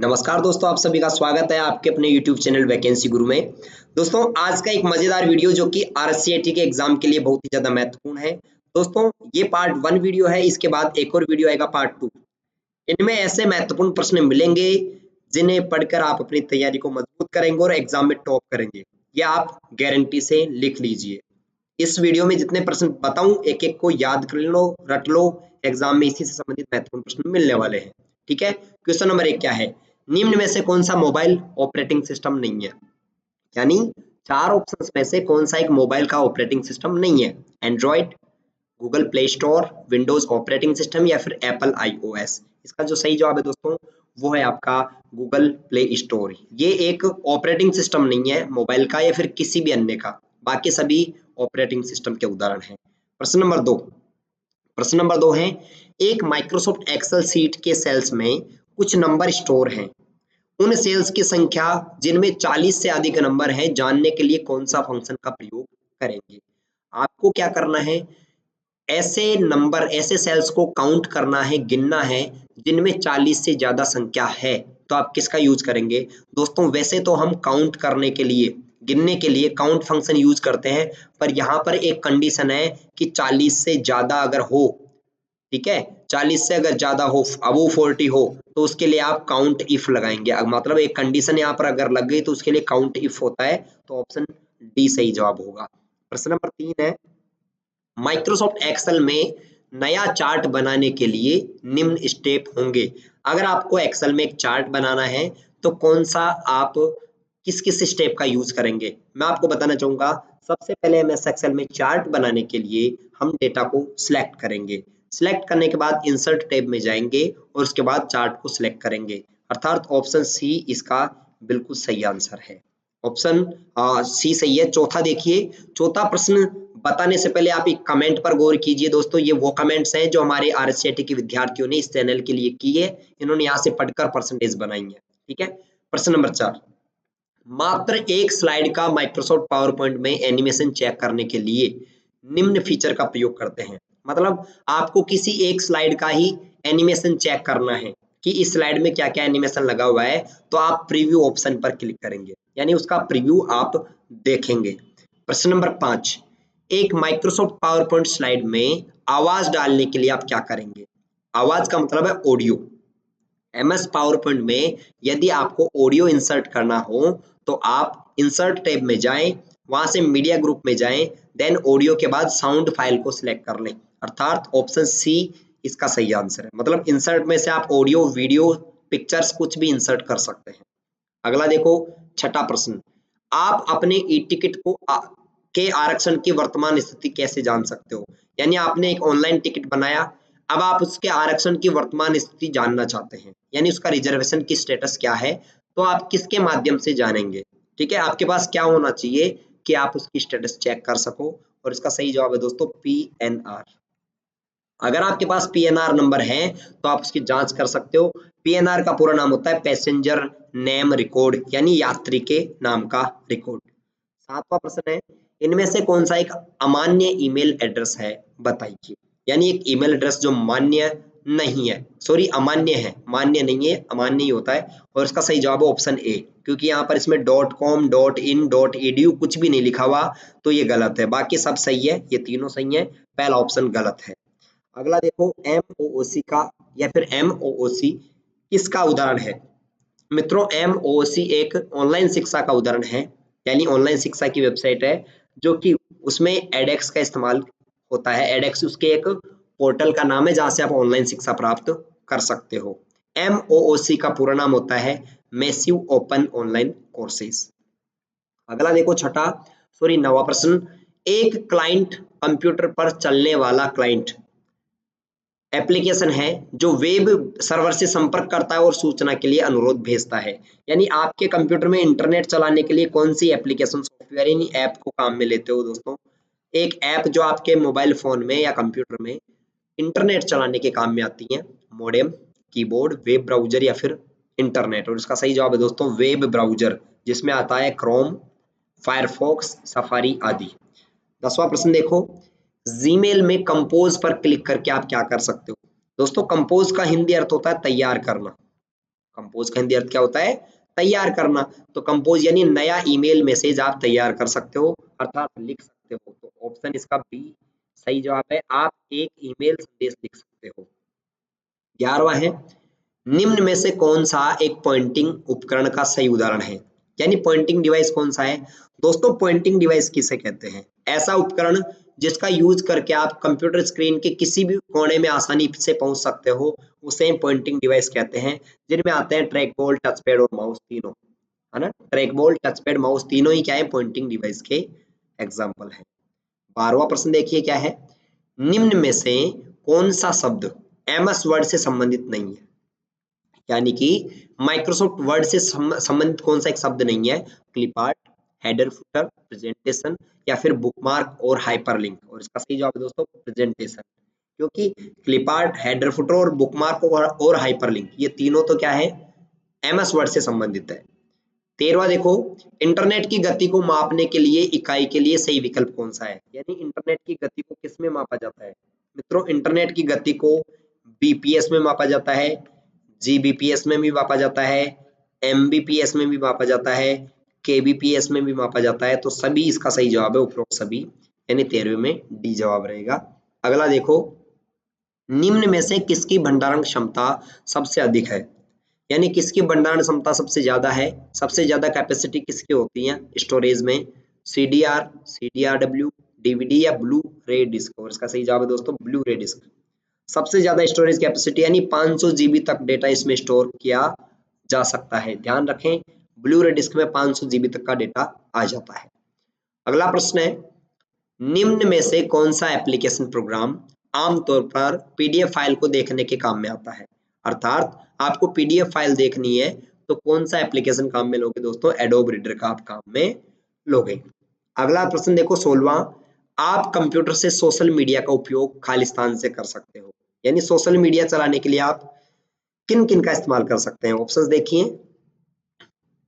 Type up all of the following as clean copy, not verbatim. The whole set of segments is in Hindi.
नमस्कार दोस्तों, आप सभी का स्वागत है आपके अपने YouTube चैनल वैकेंसी गुरु में। दोस्तों आज का एक मजेदार वीडियो जो कि आरसीआईटी के एग्जाम के लिए बहुत ही ज्यादा महत्वपूर्ण है। दोस्तों ये पार्ट 1 वीडियो है, इसके बाद एक और वीडियो आएगा पार्ट 2। इनमें ऐसे महत्वपूर्ण प्रश्न मिलेंगे जिन्हें पढ़कर आप अपनी तैयारी को मजबूत करेंगे और एग्जाम में टॉप करेंगे। ये आप गारंटी से लिख लीजिए। इस वीडियो में जितने प्रश्न बताऊं एक एक को याद कर लो, रट लो। एग्जाम में इसी से संबंधित महत्वपूर्ण प्रश्न मिलने वाले हैं। ठीक है, क्वेश्चन नंबर 1 क्या है? निम्न में से कौन सा मोबाइल ऑपरेटिंग सिस्टम नहीं है? यानी 4 ऑप्शंस में से कौन सा एक मोबाइल का ऑपरेटिंग सिस्टम नहीं है? Android, Google play store, Windows operating system या फिर एप्पल आईओएस। इसका जो सही जवाब है दोस्तों वो है आपका गूगल प्ले स्टोर। ये एक ऑपरेटिंग सिस्टम नहीं है मोबाइल का या फिर किसी भी अन्य का, बाकी सभी ऑपरेटिंग सिस्टम के उदाहरण हैं। प्रश्न नंबर 2 है, एक माइक्रोसॉफ्ट एक्सेल सीट के सेल्स में कुछ नंबर स्टोर हैं। उन सेल्स की संख्या जिनमें 40 से अधिक नंबर हैं जानने के लिए कौन सा फंक्शन का प्रयोग करेंगे? आपको क्या करना है, ऐसे नंबर ऐसे सेल्स को काउंट करना है, गिनना है जिनमें 40 से ज्यादा संख्या है। तो आप किसका यूज करेंगे? दोस्तों वैसे तो हम काउंट करने के लिए, गिनने के लिए काउंट फंक्शन यूज करते हैं, पर यहाँ पर एक कंडीशन है कि 40 से ज्यादा अगर हो, ठीक है, 40 से अगर ज्यादा हो, अबव 40 हो, तो उसके लिए आप काउंट इफ लगाएंगे। मतलब एक कंडीशन यहाँ पर अगर लग गई तो उसके लिए काउंट इफ होता है, तो ऑप्शन डी सही जवाब होगा। प्रश्न नंबर 3 है, माइक्रोसॉफ्ट एक्सेल में नया चार्ट बनाने के लिए निम्न स्टेप होंगे। अगर आपको एक्सेल में एक चार्ट बनाना है तो कौन सा आप किस किस स्टेप का यूज करेंगे? मैं आपको बताना चाहूंगा। सबसे पहले एमएस एक्सेल में चार्ट बनाने के लिए हम डेटा को सिलेक्ट करेंगे। सिलेक्ट करने के बाद इंसर्ट टैब में जाएंगे और उसके बाद चार्ट को सिलेक्ट करेंगे। अर्थात ऑप्शन सी इसका बिल्कुल सही आंसर है। ऑप्शन सी सही है। चौथा देखिए, चौथा प्रश्न बताने से पहले आप एक कमेंट पर गौर कीजिए दोस्तों। ये वो कमेंट्स हैं जो हमारे आरसीआईटी के विद्यार्थियों ने इस चैनल के लिए की है। इन्होंने यहाँ से पढ़कर परसेंटेज बनाई है। ठीक है, प्रश्न नंबर 4, मात्र एक स्लाइड का माइक्रोसॉफ्ट पावर पॉइंट में एनिमेशन चेक करने के लिए निम्न फीचर का प्रयोग करते हैं। मतलब आपको किसी एक स्लाइड का ही एनिमेशन चेक करना है कि इस स्लाइड में क्या क्या एनिमेशन लगा हुआ है, तो आप प्रीव्यू ऑप्शन पर क्लिक करेंगे, यानी उसका प्रीव्यू आप देखेंगे। प्रश्न नंबर 5, एक माइक्रोसॉफ्ट पावर पॉइंट स्लाइड में आवाज डालने के लिए आप क्या करेंगे? आवाज का मतलब है ऑडियो। एमएस पावर पॉइंट में यदि आपको ऑडियो इंसर्ट करना हो तो आप इंसर्ट टैब में जाएं, वहां से मीडिया ग्रुप में जाएं, देन ऑडियो के बाद साउंड फाइल को सिलेक्ट कर लें। अर्थात ऑप्शन सी इसका सही आंसर है। मतलब इंसर्ट में से आप ऑडियो, वीडियो, पिक्चर्स कुछ भी इंसर्ट कर सकते हैं। अगला देखो, छठा प्रश्न, आप अपने ई टिकट के आरक्षण की वर्तमान स्थिति कैसे जान सकते हो? यानी आपने एक ऑनलाइन टिकट बनाया, अब आप उसके आरक्षण की वर्तमान स्थिति जानना चाहते हैं, यानी उसका रिजर्वेशन की स्टेटस क्या है, तो आप किसके माध्यम से जानेंगे? ठीक है, आपके पास क्या होना चाहिए कि आप उसकी स्टेटस चेक कर सको, और इसका सही जवाब है दोस्तों पीएनआर। अगर आपके पास पीएनआर नंबर है तो आप उसकी जांच कर सकते हो। पीएनआर का पूरा नाम होता है पैसेंजर नेम रिकॉर्ड, यानी यात्री के नाम का रिकॉर्ड। 7वां प्रश्न है, इनमें से कौन सा एक अमान्य ईमेल एड्रेस है, बताइए। यानी एक ईमेल एड्रेस जो मान्य नहीं है, सॉरी अमान्य है, मान्य नहीं है, अमान्य ही होता है। और इसका सही जवाब है ऑप्शन ए, क्योंकि यहाँ पर इसमें .com, .in, .edu कुछ भी नहीं लिखा हुआ, तो ये गलत है। बाकी सब सही है, ये तीनों सही है, पहला ऑप्शन गलत है। अगला देखो, एमओओसी का या फिर एमओओसी किसका उदाहरण है? मित्रों एमओओसी एक ऑनलाइन शिक्षा का उदाहरण है, यानी ऑनलाइन शिक्षा की वेबसाइट है जो कि उसमें एडेक्स का इस्तेमाल होता है। एडेक्स उसके एक पोर्टल का नाम है जहां से आप ऑनलाइन शिक्षा प्राप्त कर सकते हो। एमओओसी का पूरा नाम होता है मैसिव ओपन ऑनलाइन कोर्सेज। अगला देखो, नवा प्रश्न, एक क्लाइंट कंप्यूटर पर चलने वाला क्लाइंट एप्लीकेशन है जो वेब सर्वर से संपर्क करता है और सूचना के लिए अनुरोध भेजता है। यानी आपके कंप्यूटर में इंटरनेट चलाने के लिए कौन सी एप्लीकेशन, सॉफ्टवेयर, यानी ऐप को काम में लेते हो दोस्तों? एक ऐप जो आपके मोबाइल फोन में या कंप्यूटर में इंटरनेट चलाने के काम में आती है, मॉडेम, कीबोर्ड, वेब ब्राउजर या फिर इंटरनेट। और इसका सही जवाब है दोस्तों वेब ब्राउजर, जिसमें आता है क्रोम, फायरफॉक्स, सफारी आदि। 10वां प्रश्न देखो, जीमेल में कंपोज पर क्लिक करके आप क्या कर सकते हो? दोस्तों कंपोज का हिंदी अर्थ होता है तैयार करना। कंपोज का हिंदी अर्थ क्या होता है? तैयार करना। तो कंपोज यानी नया ईमेल मैसेज आप तैयार कर सकते हो, अर्थात लिख सकते हो। तो ऑप्शन इसका बी सही जवाब है, आप एक ईमेल संदेश लिख सकते हो। 11वां है, निम्न में से कौन सा एक पॉइंटिंग उपकरण का सही उदाहरण है? यानी पॉइंटिंग डिवाइस कौन सा है? दोस्तों पॉइंटिंग डिवाइस किसे कहते हैं? ऐसा उपकरण जिसका यूज करके आप कंप्यूटर स्क्रीन के किसी भी कोने में आसानी से पहुंच सकते हो, उसे पॉइंटिंग डिवाइस कहते हैं। जिनमें आते हैं ट्रैक बॉल, टच पैड और माउस तीनों, है ना। Track ball, touch pad, mouse तीनों ही क्या है? पॉइंटिंग डिवाइस के एग्जाम्पल है। 12वां प्रश्न देखिए क्या है, निम्न में से कौन सा शब्द एमएस वर्ड से संबंधित नहीं है? यानी कि माइक्रोसॉफ्ट वर्ड से संबंधित कौन सा एक शब्द नहीं है? क्लिपआर्ट, हेडर फुटर, प्रेजेंटेशन या फिर बुकमार्क और हाइपरलिंक। और इसका सही जवाब है दोस्तों प्रेजेंटेशन, क्योंकि क्लिपआर्ट, हेडर फुटर और बुकमार्क और हाइपरलिंक ये तीनों तो क्या है? एमएस वर्ड से संबंधित है। 13वां देखो, इंटरनेट की गति को मापने के लिए इकाई के लिए सही विकल्प कौन सा है? यानी इंटरनेट की गति को किस में मापा जाता है? मित्रों इंटरनेट की गति को बीपीएस में मापा जाता है, जीबीपीएस में भी मापा जाता है, एमबीपीएस में भी मापा जाता है, केबीपीएस में भी मापा जाता है। तो सभी इसका सही जवाब है, उपरोक्त सभी, यानी 13वें में डी जवाब रहेगा। अगला देखो, निम्न में से किसकी भंडारण क्षमता सबसे अधिक है? यानी किसकी भंडारण क्षमता सबसे ज्यादा है? सबसे ज्यादा कैपेसिटी किसकी होती है स्टोरेज में? सीडीआर, सीडीआरडब्ल्यू, डीवीडी या ब्लू रे डिस्क। और इसका सही जवाब है दोस्तों ब्लू रे डिस्क। सबसे ज्यादा स्टोरेज कैपेसिटी यानी 500 जीबी तक डेटा इसमें स्टोर किया जा सकता है। ध्यान रखें ब्लू रे डिस्क में 500 जीबी तक का डेटा आ जाता है। अगला प्रश्न है, निम्न में से कौन सा एप्लीकेशन प्रोग्राम आमतौर पर पीडीएफ फाइल को देखने के काम में आता है? अर्थात आपको पीडीएफ फाइल देखनी है तो कौन सा एप्लीकेशन काम में लोगे दोस्तों? एडोब रीडर का आप काम में लोगे। अगला प्रश्न देखो 16वां, आप कंप्यूटर से सोशल मीडिया का उपयोग खालिस्तान से कर सकते हो। यानी सोशल मीडिया चलाने के लिए आप किन किन का इस्तेमाल कर सकते हैं? ऑप्शंस देखिए,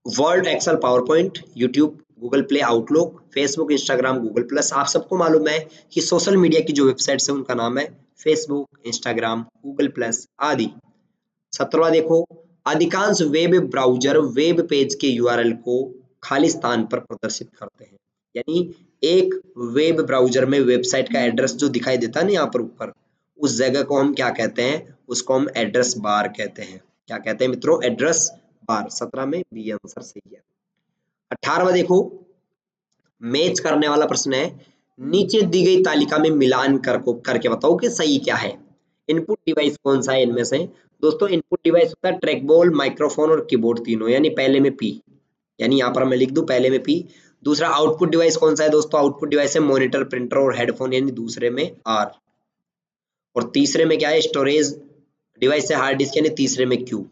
Word, Excel, PowerPoint, YouTube, Google Play, Outlook, Facebook, Instagram, Google Plus. आप सबको मालूम है कि सोशल मीडिया की जो वेबसाइट्स है उनका नाम है फेसबुक, इंस्टाग्राम, गूगल प्लस आदि। 17वां देखो, अधिकांश वेब ब्राउजर वेब पेज के यूआरएल को खाली स्थान पर प्रदर्शित करते हैं। यानी एक वेब ब्राउजर में वेबसाइट का एड्रेस जो दिखाई देता है ना यहाँ पर ऊपर, उस जगह को हम क्या कहते हैं? उसको हम एड्रेस बार कहते हैं। क्या कहते हैं मित्रों? Address bar. 17 में बी आंसर सही है। 18वां देखो, मैच करने वाला प्रश्न है, नीचे दी गई तालिका में मिलान करके बताओ कि सही क्या है। इनपुट डिवाइस कौन सा है इनमें से? दोस्तों इनपुट डिवाइस होता है ट्रैक बॉल, माइक्रोफोन और कीबोर्ड तीनों, यानी पहले में पी, यानी यहाँ पर मैं लिख दूं पहले में पी। दूसरा आउटपुट डिवाइस कौन सा है दोस्तों? आउटपुट डिवाइस है मॉनिटर, प्रिंटर और हेडफोन, यानी दूसरे में आर। और तीसरे में क्या है? स्टोरेज डिवाइस है हार्ड डिस्क, यानी तीसरे में क्यू,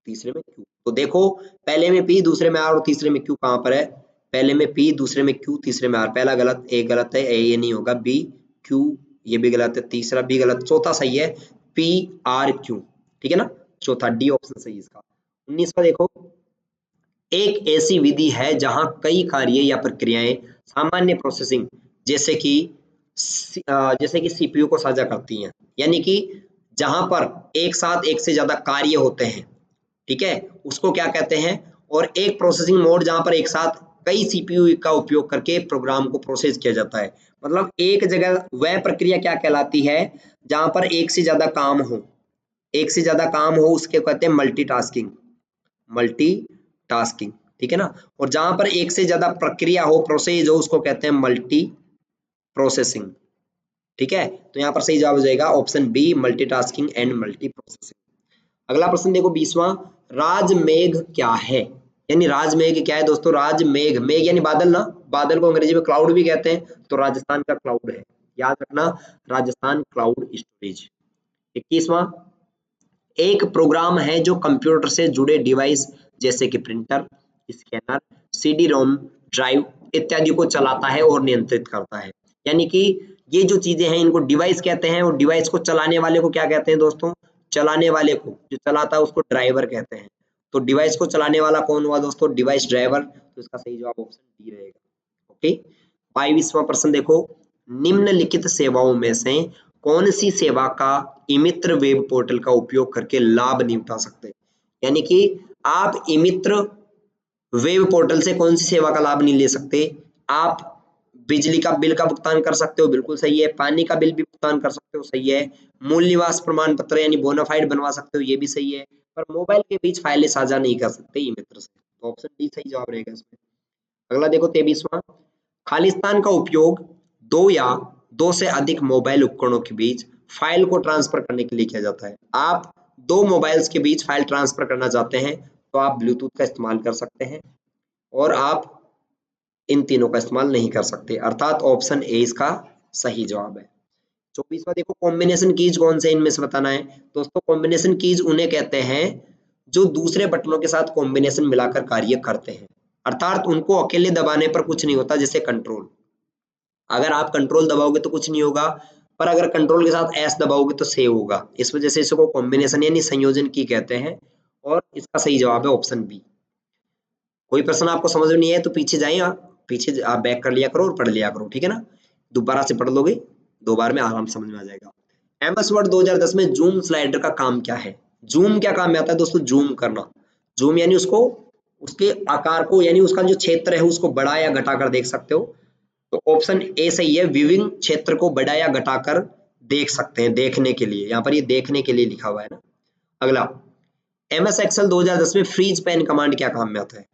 तीसरे में क्यू। तो देखो पहले में पी, दूसरे में आर और तीसरे में क्यू कहाँ पर है? पहले में पी, दूसरे में क्यू, तीसरे में आर। पहला गलत, ए गलत है, ए ये नहीं होगा, बी क्यू ये भी गलत है, तीसरा भी गलत, चौथा सही है पी आर क्यू, ठीक है ना। चौथा डी ऑप्शन सही इसका। 19वां देखो, एक ऐसी विधि है जहां कई कार्य या प्रक्रियाएं सामान्य प्रोसेसिंग जैसे कि सीपीयू को साझा करती हैं। यानी कि जहां पर एक साथ एक से ज्यादा कार्य होते हैं, ठीक है, उसको क्या कहते हैं? और एक प्रोसेसिंग मोड जहां पर एक साथ कई सीपीयू का उपयोग करके प्रोग्राम को प्रोसेस किया जाता है। मतलब एक जगह वह प्रक्रिया क्या कहलाती है जहां पर एक से ज्यादा काम हो, एक से ज्यादा काम हो उसके कहते हैं मल्टीटास्किंग, मल्टीटास्किंग, ठीक है ना। और जहां पर एक से ज्यादा प्रक्रिया हो, प्रोसेस हो, उसको कहते हैं मल्टी प्रोसेसिंग, ठीक है। तो यहाँ पर सही जवाब हो जाएगा option B, multitasking and multiprocessing. अगला प्रश्न देखो 20वां, राजमेघ क्या है? यानी राजमेघ क्या है दोस्तों? राजमेघ, मेघ यानी बादल ना, बादल को अंग्रेजी में क्लाउड भी कहते हैं, तो राजस्थान का क्लाउड है, याद रखना, राजस्थान क्लाउड स्टोरेज। 21वां, एक प्रोग्राम है जो कंप्यूटर से जुड़े डिवाइस जैसे कि printer, scanner, CD ROM drive इत्यादि को चलाता है और नियंत्रित करता है। यानी कि ये जो चीजें हैं इनको डिवाइस कहते हैं, और डिवाइस को चलाने वाले को क्या कहते हैं दोस्तों? चलाने वाले को, जो चलाता है उसको ड्राइवर कहते हैं। तो डिवाइस को चलाने वाला कौन हुआ दोस्तों? Device driver. तो इसका सही जवाब ऑप्शन डी रहेगा। ओके, 22वां प्रश्न देखो, निम्नलिखित सेवाओं में से कौन सी सेवा का ई-मित्र वेब पोर्टल का उपयोग करके लाभ नहीं उठा सकते? यानी कि आप ई-मित्र वेब पोर्टल से कौन सी सेवा का लाभ नहीं ले सकते? आप बिजली का बिल का भुगतान कर सकते हो, बिल्कुल सही है। पानी का बिल भी भुगतान कर सकते हो, सही है। मूल निवास प्रमाण पत्र यानी बोनाफाइड बनवा सकते हो, ये भी सही है। पर मोबाइल के बीच फाइलें साझा नहीं कर सकते ई मित्र से, तो ऑप्शन डी सही जवाब रहेगा इसमें। अगला देखो 23वां, खालिस्तान का उपयोग दो या दो से अधिक मोबाइल उपकरणों के बीच फाइल को ट्रांसफर करने के लिए किया जाता है। आप दो मोबाइल्स के बीच फाइल ट्रांसफर करना चाहते हैं तो आप ब्लूटूथ का इस्तेमाल कर सकते हैं और आप इन तीनों का इस्तेमाल नहीं कर सकते, अर्थात ऑप्शन ए इसका सही जवाब है। 24वां देखो, कॉम्बिनेशन कीज कौन से इनमें से बताना है। दोस्तों कॉम्बिनेशन कीज उन्हें कहते हैं जो दूसरे बटनों के साथ कॉम्बिनेशन मिलाकर कार्य करते हैं, अर्थात उनको अकेले दबाने पर कुछ नहीं होता, जैसे कंट्रोल। अगर आप कंट्रोल दबाओगे तो कुछ नहीं होगा, पर अगर कंट्रोल के साथ एस दबाओगे तो सेव होगा। इस वजह से इसको कॉम्बिनेशन यानी संयोजन की कहते हैं और इसका सही जवाब है ऑप्शन बी। कोई प्रश्न आपको समझ में नहीं है तो पीछे जाइए, आप पीछे आप बैक कर लिया करो और पढ़ लिया करो, ठीक है ना। दोबारा से पढ़ लोगे, 2 बार में आराम समझ में आ जाएगा। एमएस वर्ड 2010 में जूम स्लाइडर का काम क्या है? जूम क्या काम में आता है दोस्तों? जूम करना। जूम यानी उसको, उसके आकार को यानी उसका जो क्षेत्र है उसको बढ़ा या घटा कर देख सकते हो, तो ऑप्शन ए सही है। विविंग क्षेत्र को बढ़ा या घटाकर देख सकते हैं, देखने के लिए, यहाँ पर ये देखने के लिए लिखा हुआ है ना। अगला, एमएस एक्सेल 2010 में फ्रीज पैन कमांड क्या काम में आता है?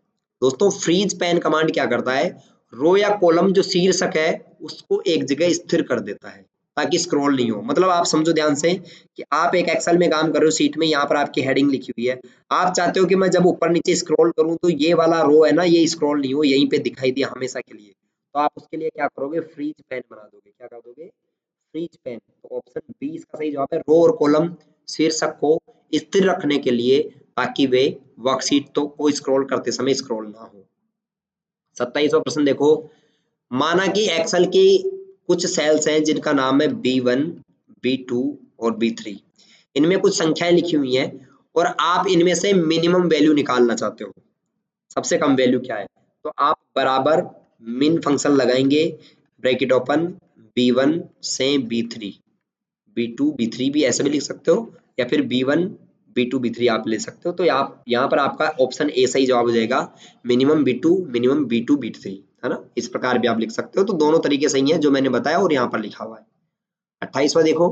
दोस्तों फ्रीज पैन कमांड क्या करता है? रो या कॉलम जो शीर्षक है उसको एक जगह स्थिर कर देता है ताकि स्क्रॉल नहीं हो। मतलब आप समझो ध्यान से कि आप एक एक्सेल में काम कर रहे हो, सीट में, यहाँ पर आपकी हेडिंग लिखी हुई है, आप चाहते हो कि मैं जब ऊपर नीचे स्क्रॉल करूं तो ये वाला रो है ना, ये स्क्रॉल नहीं हो, यहीं पे दिखाई दिया हमेशा के लिए, तो आप उसके लिए क्या करोगे? फ्रीज पैन बना दोगे। क्या कर दोगे? Freeze pane. तो ऑप्शन बी इसका सही जवाब है। रो और कॉलम शीर्षक को स्थिर रखने के लिए, ताकि वे वर्कशीट तो को स्क्रॉल करते समय स्क्रॉल ना हो। 27वां प्रश्न देखो, माना कि एक्सेल की कुछ सेल्स हैं जिनका नाम है B1, B2 और B3। इनमें कुछ संख्याएं लिखी हुई हैं और आप इनमें से मिनिमम वैल्यू निकालना चाहते हो। सबसे कम वैल्यू क्या है? तो आप बराबर मिन फंक्शन लगाएंगे, ब्रैकेट ओपन, B1 से B3, B2 B3 भी ऐसे भी लिख सकते हो, या फिर B1 B2 B3 आप ले सकते हो। तो आप यहाँ पर आपका ऑप्शन ए सही जवाब हो जाएगा, minimum B2 minimum B2 B3, है ना। इस प्रकार भी आप लिख सकते हो। तो दोनों तरीके सही हैं जो मैंने बताया और यहाँ पर लिखा हुआ है। 28वां देखो,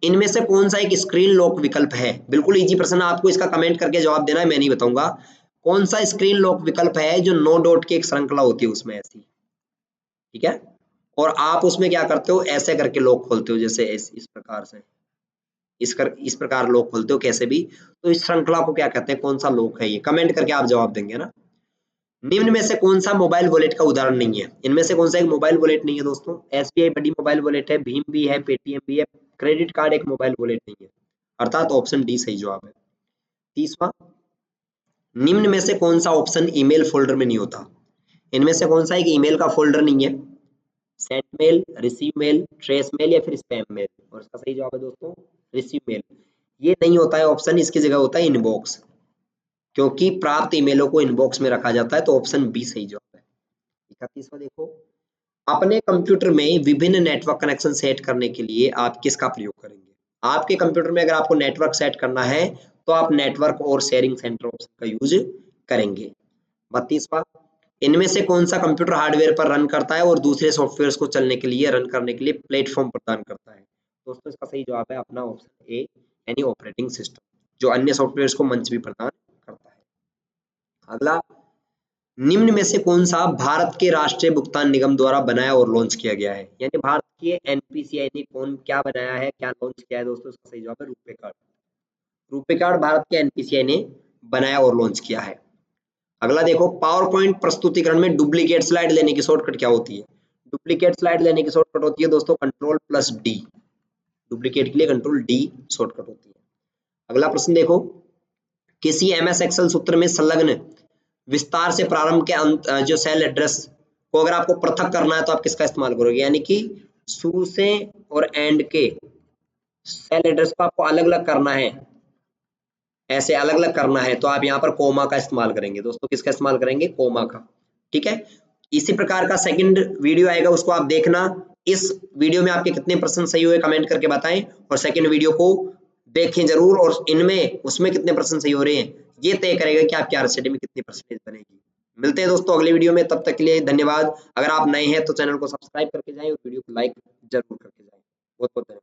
इनमें से कौन सा एक स्क्रीन लॉक विकल्प है? बिल्कुल इजी प्रश्न, आपको इसका कमेंट करके जवाब देना है, मैं नहीं बताऊंगा। कौन सा स्क्रीन लॉक विकल्प है जो 9 डॉट की एक श्रृंखला होती है उसमें ऐसी, ठीक है, और आप उसमें क्या करते हो? ऐसे करके लॉक खोलते हो, जैसे इस प्रकार से, इस प्रकार लॉक खोलते हो कैसे भी। तो इस श्रृंखला को क्या कहते हैं? कौन सा लॉक है ये? कमेंट करके आप जवाब देंगे ना। निम्न में से कौन सा मोबाइल वॉलेट का उदाहरण नहीं है? इनमें से कौन सा एक मोबाइल वॉलेट नहीं है दोस्तों? एसबीआई बड़ी मोबाइल वॉलेट है, भीम भी है, पेटीएम भी है, क्रेडिट कार्ड एक मोबाइल वॉलेट नहीं है, अर्थात ऑप्शन डी सही जवाब है। 30वां, निम्न में से कौन सा ऑप्शन ईमेल फोल्डर में नहीं होता? इनमें से कौन सा एक ईमेल का फोल्डर नहीं है? Send mail, receive mail, trace mail या फिर स्पैम मेल? और इसका सही जवाब है दोस्तों रिसीव मेल। ये नहीं होता है ऑप्शन, इसकी जगह होता है इनबॉक्स, क्योंकि प्राप्त ईमेलों को इनबॉक्स में रखा जाता है, तो ऑप्शन बी सही जवाब है। 31वां देखो, अपने कंप्यूटर में विभिन्न नेटवर्क कनेक्शन सेट करने के लिए आप किसका प्रयोग करेंगे? आपके कंप्यूटर में अगर आपको नेटवर्क सेट करना है तो आप नेटवर्क और शेयरिंग सेंटर ऑप्शन का यूज करेंगे। 32वां, इनमें से कौन सा कंप्यूटर हार्डवेयर पर रन करता है और दूसरे सॉफ्टवेयर को चलने के लिए, रन करने के लिए प्लेटफॉर्म प्रदान करता है? दोस्तों इसका सही जवाब है अपना ऑप्शन ए, यानी ऑपरेटिंग सिस्टम, जो अन्य सॉफ्टवेयर को मंच भी प्रदान करता है। अगला, निम्न में से कौन सा भारत के राष्ट्रीय भुगतान निगम द्वारा बनाया और लॉन्च किया गया है? यानी भारत के एनपीसीआई ने कौन क्या बनाया है, क्या लॉन्च किया है? दोस्तों इसका सही जवाब है रुपे कार्ड। रुपे कार्ड भारत के एनपीसीआई ने बनाया और लॉन्च किया है। अगला देखो, पावर पॉइंट प्रस्तुतिकरण में डुप्लीकेट स्लाइड लेने की शॉर्टकट क्या होती है? डुप्लीकेट स्लाइड लेने की शॉर्टकट होती है दोस्तों कंट्रोल+D। डुप्लीकेट के लिए कंट्रोल D शॉर्टकट होती है। अगला प्रश्न देखो, किसी एमएस एक्सेल सूत्र में संलग्न विस्तार से प्रारंभ के अंत जो सेल एड्रेस को अगर आपको पृथक करना है तो आप किसका इस्तेमाल करोगे? यानी कि शुरू से और एंड के सेल एड्रेस को आपको अलग अलग करना है, ऐसे अलग अलग करना है, तो आप यहाँ पर कोमा का इस्तेमाल करेंगे। दोस्तों किसका इस्तेमाल करेंगे? कोमा का, ठीक है। इसी प्रकार का सेकंड वीडियो आएगा, उसको आप देखना। इस वीडियो में आपके कितने प्रश्न सही हुए कमेंट करके बताएं और सेकंड वीडियो को देखें जरूर और इनमें उसमें कितने परसेंट सही हो रहे हैं ये तय करेगा कि आपकी आरएसडी में कितनी परसेंटेज बनेगी। मिलते हैं दोस्तों अगले वीडियो में, तब तक के लिए धन्यवाद। अगर आप नए हैं तो चैनल को सब्सक्राइब करके जाएं और वीडियो को लाइक जरूर करके जाएं। बहुत बहुत धन्यवाद।